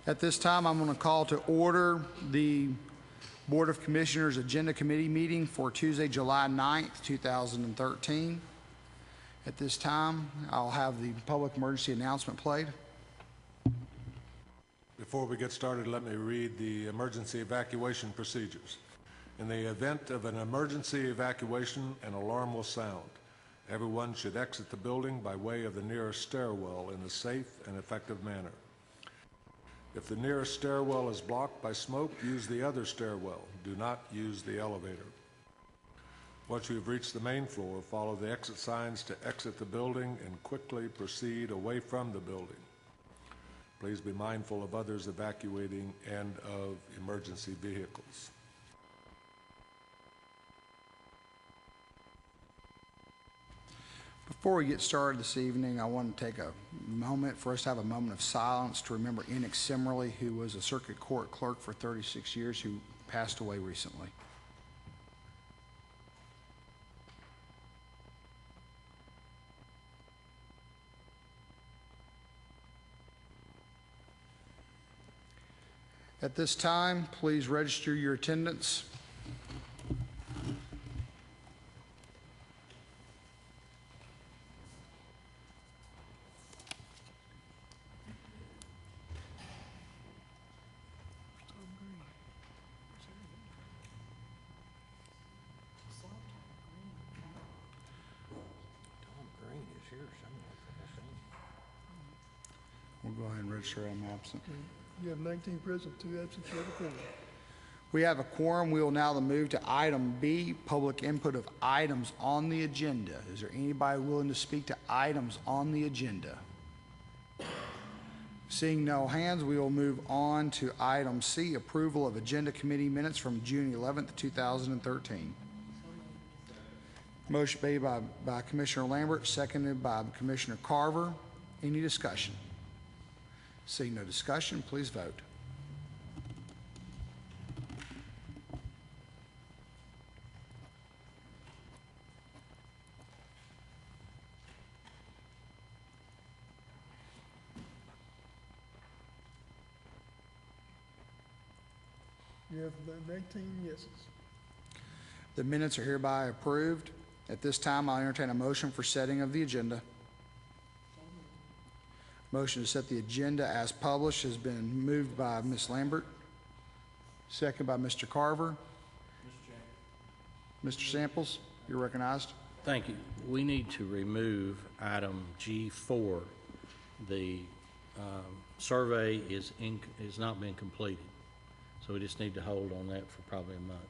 At this time, I'm going to call to order the Board of Commissioners Agenda Committee meeting for Tuesday, July 9th, 2013. At this time, I'll have the public emergency announcement played. Before we get started, let me read the emergency evacuation procedures. In the event of an emergency evacuation, an alarm will sound. Everyone should exit the building by way of the nearest stairwell in a safe and effective manner. If the nearest stairwell is blocked by smoke, use the other stairwell. Do not use the elevator. Once you have reached the main floor, follow the exit signs to exit the building and quickly proceed away from the building. Please be mindful of others evacuating and of emergency vehicles. Before we get started this evening, I want to take a moment for us to have a moment of silence to remember Enoch Simmerly, who was a circuit court clerk for 36 years, who passed away recently. At this time, please register your attendance. We'll go ahead and register I'm absent. You have 19 present, 2 absent, you have a quorum. We have a quorum. We will now move to item B, public input of items on the agenda. Is there anybody willing to speak to items on the agenda? Seeing no hands, we will move on to item C, approval of agenda committee minutes from June 11th, 2013. Motion made by Commissioner Lambert, seconded by Commissioner Carver. Any discussion? Seeing no discussion, please vote. You have 19 yeses. The minutes are hereby approved. At this time, I'll entertain a motion for setting of the agenda. Motion to set the agenda as published has been moved by Ms. Lambert, second by Mr. Carver. Mr. Samples, you're recognized. Thank you. We need to remove item G4. The survey is not been completed, so we just need to hold on that for probably a month.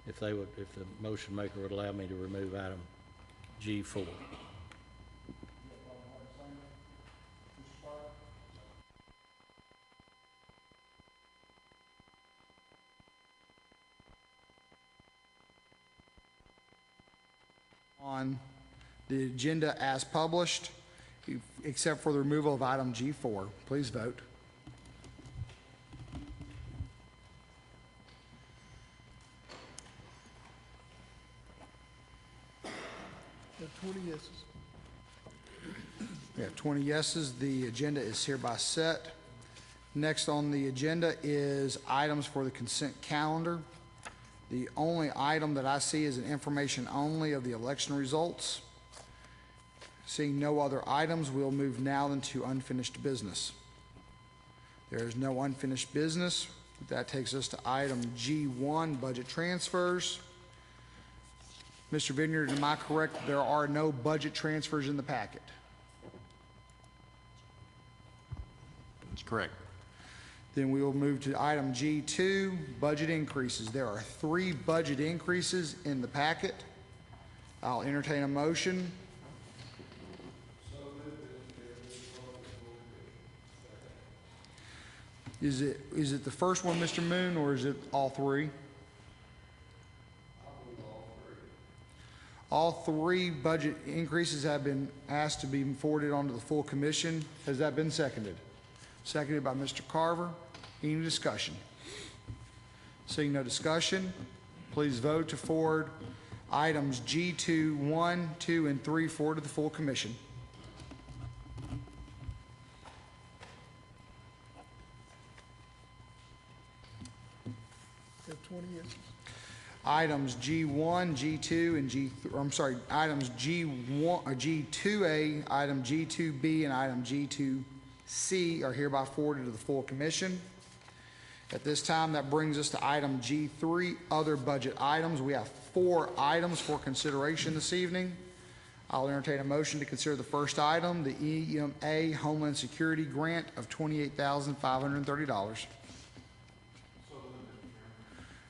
If the motion maker would allow me to remove item G4. On the agenda as published, except for the removal of item G4. Please vote. You have 20 yeses. We have 20 yeses. The agenda is hereby set. Next on the agenda is items for the consent calendar. The only item that I see is an information only of the election results. Seeing no other items, we'll move now into unfinished business. There is no unfinished business. That takes us to item G1, budget transfers. Mr. Vineyard, am I correct? There are no budget transfers in the packet. That's correct. Then we will move to item G2, budget increases. There are 3 budget increases in the packet. I'll entertain a motion. Is it the first one, Mr. Moon, or is it all 3? All 3 budget increases have been asked to be forwarded onto the full commission. Has that been seconded? Seconded by Mr. Carver. Any discussion? Seeing no discussion, please vote to forward items G2, 1, 2, and 3 forward to the full commission. items G1, G2, and items G1, or G2A, item G2B, and item G2C are hereby forwarded to the full commission. At this time, that brings us to item G3, other budget items. We have 4 items for consideration this evening. I'll entertain a motion to consider the first item, the EMA Homeland Security Grant of $28,530.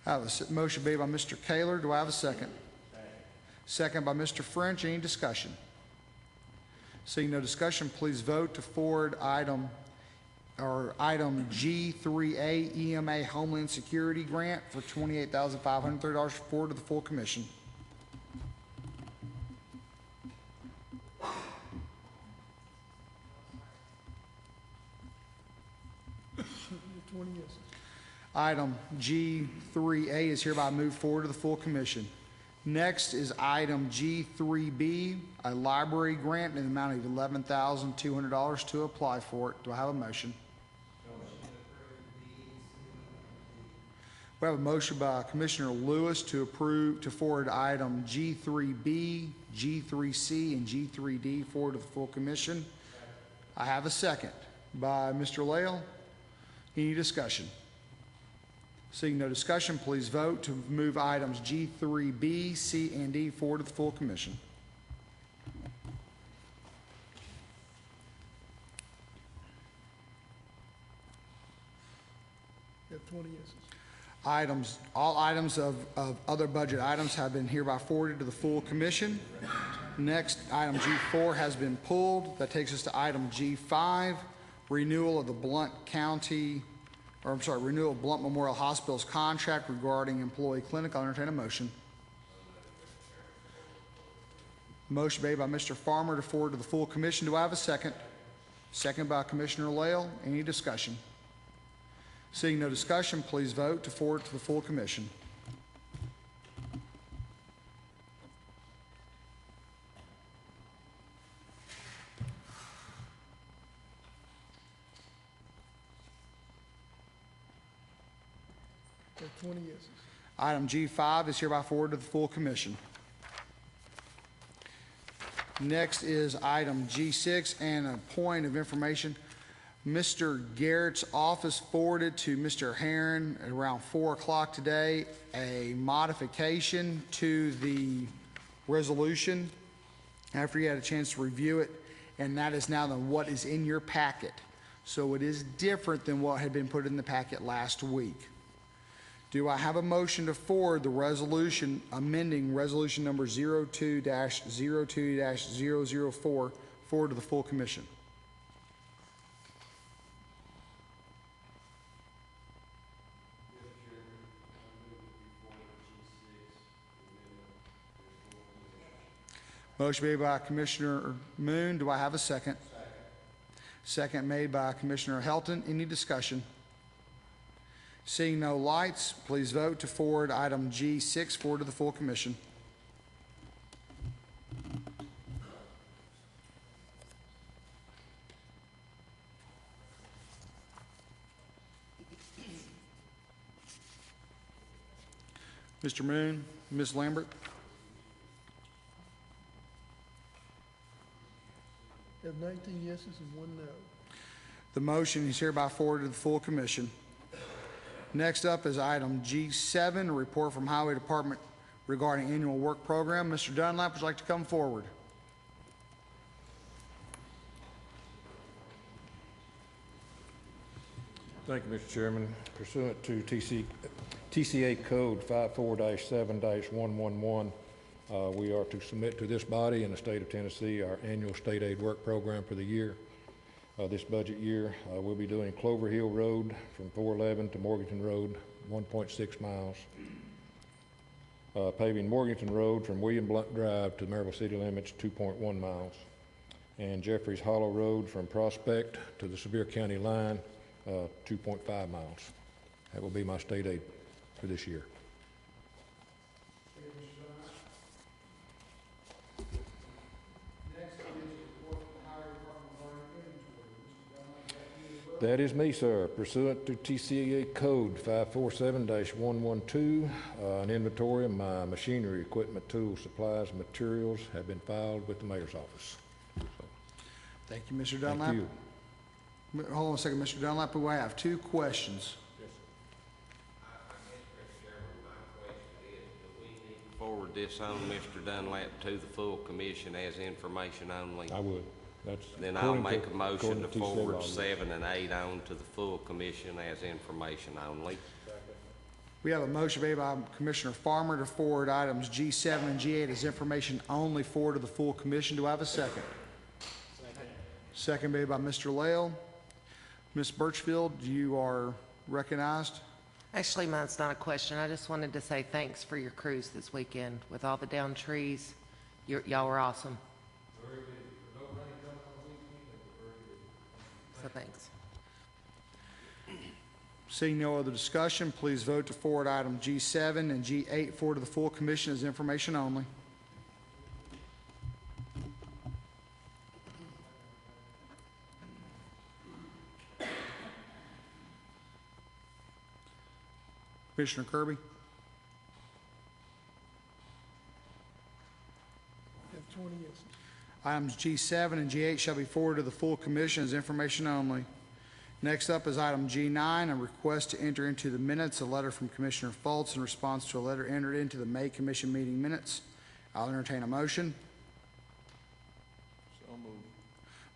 I have a motion made by Mr. Kaler. Do I have a second? Second by Mr. French. Any discussion? Seeing no discussion, please vote to forward item G3A EMA Homeland Security Grant for $28,530 forward to the full commission. You have 20 yeses. Item G3A is hereby moved forward to the full commission. Next is item G3B, a library grant in the amount of $11,200 to apply for it. Do I have a motion? We have a motion by Commissioner Lewis to forward item G3B, G3C, and G3D forward to the full commission. I have a second by Mr. Lael. Any discussion? Seeing no discussion, please vote to move items G3B, C, and D forward to the full commission. You have 20 yeses. All items of other budget items have been hereby forwarded to the full commission. Next, item G4 has been pulled. That takes us to item G5, renewal of the renewal of Blount Memorial Hospital's contract regarding employee clinic. I'll entertain a motion. Motion made by Mr. Farmer to forward to the full commission. Do I have a second? Second by Commissioner Lael. Any discussion? Seeing no discussion, please vote to forward to the full commission. You have 20 yeses. Item G5 is hereby forwarded to the full commission. Next is item G6, and a point of information. Mr. Garrett's office forwarded to Mr. Herron at around 4 o'clock today a modification to the resolution after he had a chance to review it, and that is now what is in your packet. So it is different than what had been put in the packet last week. Do I have a motion to forward the resolution amending resolution number 02-02-004 forward to the full commission? Motion made by Commissioner Moon. Do I have a second? Second made by Commissioner Helton. Any discussion? Seeing no lights, please vote to forward item G6 forward to the full commission. Mr. Moon, Ms. Lambert. You have 19 yeses and 1 no. The motion is hereby forwarded to the full commission. Next up is item G7, a report from Highway Department regarding annual work program. Mr. Dunlap, would you like to come forward? Thank you, Mr. Chairman. Pursuant to TCA Code 54-7-111, we are to submit to this body in the state of Tennessee our annual state aid work program for the year. This budget year, we'll be doing Clover Hill Road from 411 to Morganton Road, 1.6 miles. Paving Morganton Road from William Blount Drive to Maryville city limits, 2.1 miles. And Jeffries Hollow Road from Prospect to the Sevier County line, 2.5 miles. That will be my state aid for this year. That is me, sir. Pursuant to TCA Code 547-112, an inventory of my machinery, equipment, tools, supplies, and materials have been filed with the mayor's office. Thank you, Mr. Dunlap. Thank you. Hold on a second, Mr. Dunlap. We have two questions. Forward this on, Mr. Dunlap, to the full commission as information only. I would. That's Then I'll according make a motion to according TCA forward law. 7 and 8 on to the full commission as information only. We have a motion made by Commissioner Farmer to forward items G7 and G8 as information only forward to the full commission. Do I have a second? Second made by Mr. Lael. Ms. Birchfield, you are recognized. Actually, mine's not a question. I just wanted to say thanks for your cruise this weekend with all the downed trees. Y'all were awesome. So thanks. Seeing no other discussion, please vote to forward item G7 and G8 forward to the full commission as information only. Commissioner Kirby? Have 20 yeses. Items G7 and G8 shall be forwarded to the full commission as information only. Next up is item G9, a request to enter into the minutes, a letter from Commissioner Fultz in response to a letter entered into the May Commission meeting minutes. I'll entertain a motion. So moved.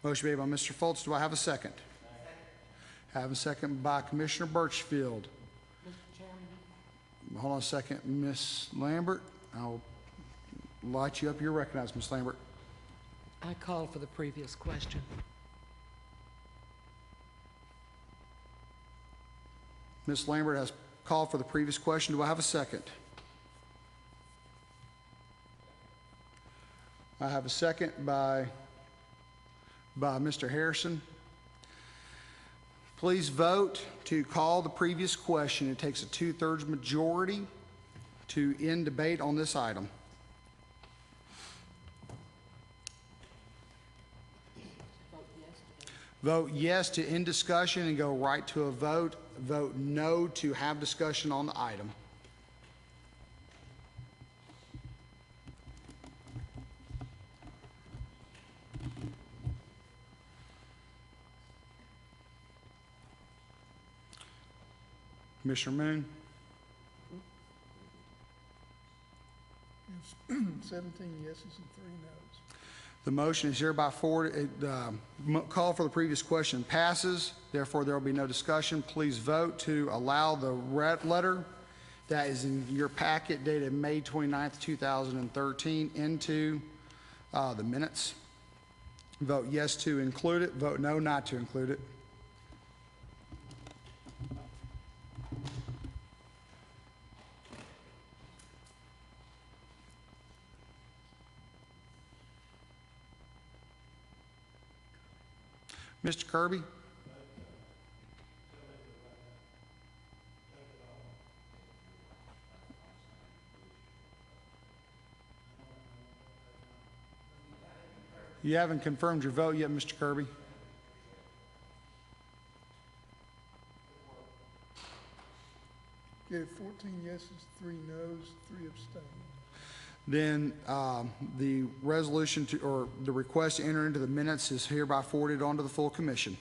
Motion made by Mr. Fultz. Do I have a second? Have a second by Commissioner Birchfield. Hold on a second, Ms. Lambert. I'll light you up. You're recognized, Ms. Lambert. I call for the previous question. Ms. Lambert has called for the previous question. Do I have a second? I have a second by Mr. Harrison. Please vote to call the previous question. It takes a 2/3 majority to end debate on this item. Vote yes to end discussion and go right to a vote. Vote no to have discussion on the item. Commissioner Moon? Have 17 yeses and 3 nos. The motion is hereby forwarded. Call for the previous question passes. Therefore, there will be no discussion. Please vote to allow the red letter that is in your packet dated May 29th, 2013 into the minutes. Vote yes to include it. Vote no not to include it. Mr. Kirby? You haven't confirmed your vote yet, Mr. Kirby. Gave 14 yeses, 3 nos, 3 abstained. Then the resolution to, or the request to enter into the minutes is hereby forwarded on to the full commission.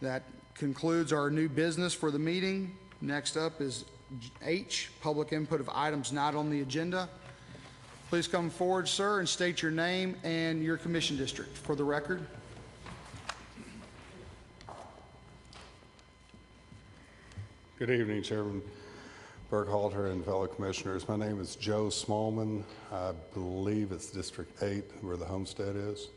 That concludes our new business for the meeting. Next up is H, public input of items not on the agenda. Please come forward, sir, and state your name and your commission district for the record. Good evening, Chairman Burkhalter and fellow commissioners. My name is Joe Smallman. I believe it's District 8 where the homestead is.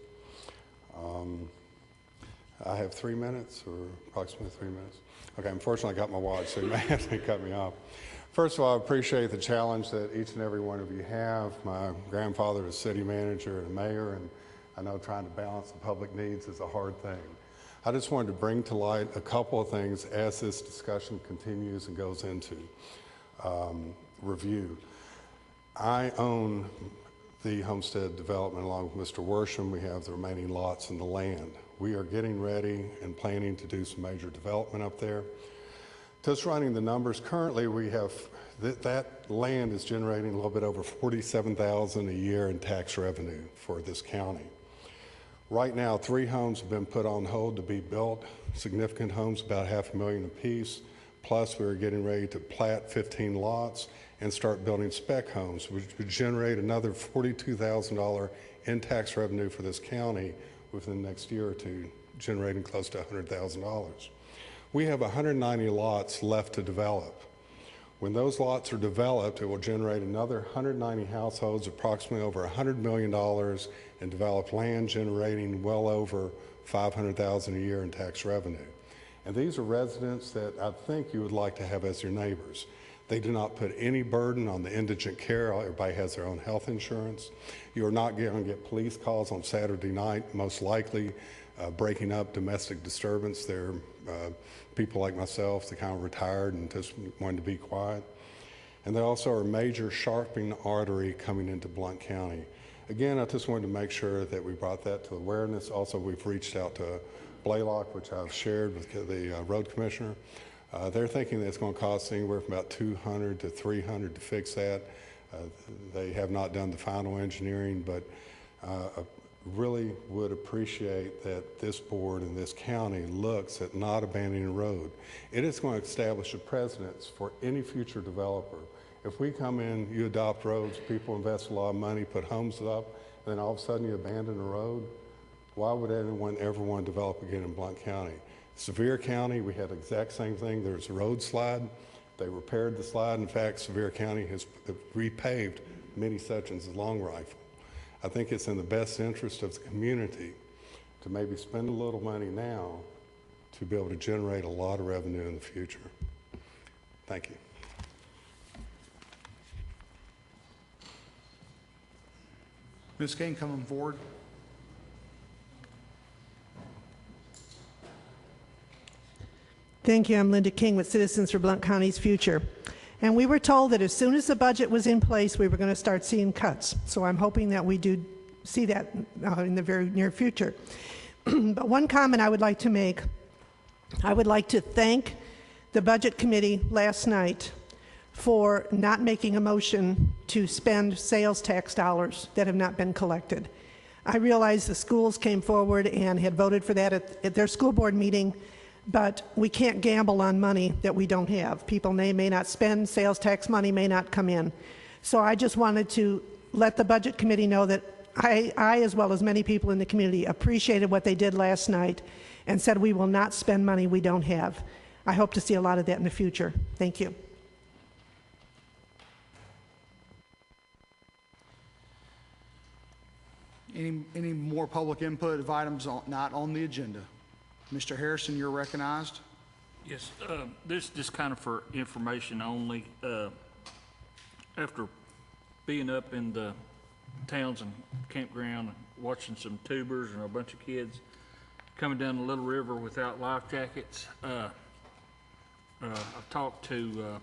I have 3 minutes, or approximately 3 minutes. Okay, unfortunately I got my watch, so you may have to cut me off. First of all, I appreciate the challenge that each and every one of you have. My grandfather was city manager and mayor, and I know trying to balance the public needs is a hard thing. I just wanted to bring to light a couple of things as this discussion continues and goes into review. I own the homestead development along with Mr. Worsham. We have the remaining lots and the land. We are getting ready and planning to do some major development up there. Just running the numbers, currently we have, that land is generating a little bit over $47,000 a year in tax revenue for this county. Right now, 3 homes have been put on hold to be built, significant homes, about $500,000 apiece. Plus, we're getting ready to plat 15 lots and start building spec homes, which would generate another $42,000 in tax revenue for this county within the next year or two, generating close to $100,000. We have 190 lots left to develop. When those lots are developed, it will generate another 190 households, approximately over $100 million in developed land, generating well over $500,000 a year in tax revenue. And these are residents that I think you would like to have as your neighbors. They do not put any burden on the indigent care. Everybody has their own health insurance. You are not going to get police calls on Saturday night, most likely breaking up domestic disturbance. They're people like myself, they kind of retired and just wanted to be quiet. And they also are a major sharpening artery coming into Blount County. Again, I just wanted to make sure that we brought that to awareness. Also, we've reached out to Blaylock, which I've shared with the road commissioner. They're thinking that it's going to cost anywhere from about $200 to $300 to fix that. They have not done the final engineering, but really would appreciate that this board and this county looks at not abandoning a road. It is going to establish a precedence for any future developer. If we come in, you adopt roads, people invest a lot of money, put homes up, and then all of a sudden you abandon a road, why would anyone ever want to develop again in Blount County? Sevier County, we had the exact same thing. There's a road slide. They repaired the slide. In fact, Sevier County has repaved many sections of Long Rifle. I think it's in the best interest of the community to maybe spend a little money now to be able to generate a lot of revenue in the future. Thank you. Ms. King, coming forward. Thank you. I'm Linda King with Citizens for Blount County's Future. And we were told that as soon as the budget was in place, we were going to start seeing cuts. So I'm hoping that we do see that in the very near future. But one comment I would like to make, I would like to thank the Budget Committee last night for not making a motion to spend sales tax dollars that have not been collected. I realize the schools came forward and had voted for that at their school board meeting, but we can't gamble on money that we don't have. People may not spend, sales tax money may not come in. So I just wanted to let the Budget Committee know that I, as well as many people in the community, appreciated what they did last night and said we will not spend money we don't have. I hope to see a lot of that in the future. Thank you. Any more public input of items not on the agenda? Mr. Harrison, you're recognized. Yes, this is just kind of for information only. After being up in the Townsend campground and watching some tubers and a bunch of kids coming down the Little River without life jackets, I've talked to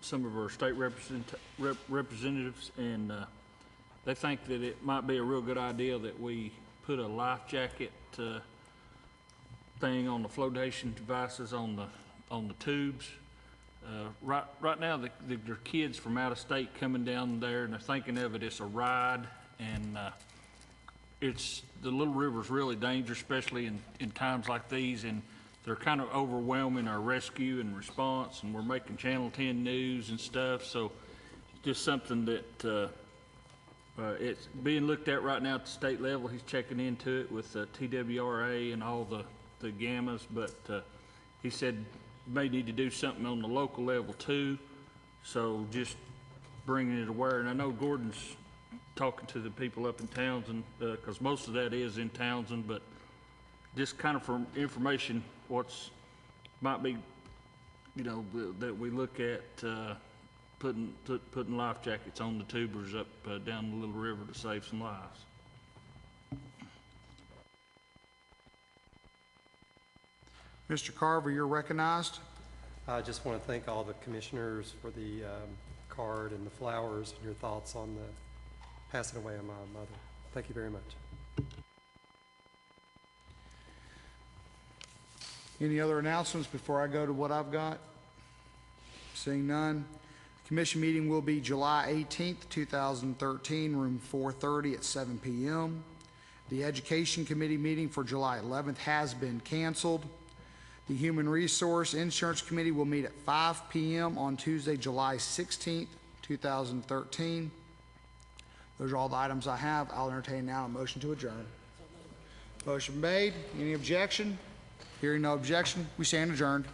some of our state representatives, and they think that it might be a real good idea that we put a life jacket thing on the flotation devices on the tubes. Right now, there are kids from out of state coming down there, and they're thinking of it as a ride, and it's the Little River's really dangerous, especially in times like these, and they're kind of overwhelming our rescue and response, and we're making Channel 10 news and stuff, so just something that it's being looked at right now at the state level. He's checking into it with TWRA and all the gammas, but he said may need to do something on the local level too. So just bringing it aware. And I know Gordon's talking to the people up in Townsend, because most of that is in Townsend, but just kind of for information, might be, that we look at putting life jackets on the tubers up down the Little River to save some lives. Mr. Carver, you're recognized. I just want to thank all the commissioners for the card and the flowers and your thoughts on the passing away of my mother. Thank you very much. Any other announcements before I go to what I've got? Seeing none. Commission meeting will be July 18th, 2013, room 430 at 7 p.m. The Education Committee meeting for July 11th has been canceled. The Human Resource Insurance Committee will meet at 5 p.m. on Tuesday, July 16th, 2013. Those are all the items I have. I'll entertain now a motion to adjourn. Motion made. Any objection? Hearing no objection, we stand adjourned.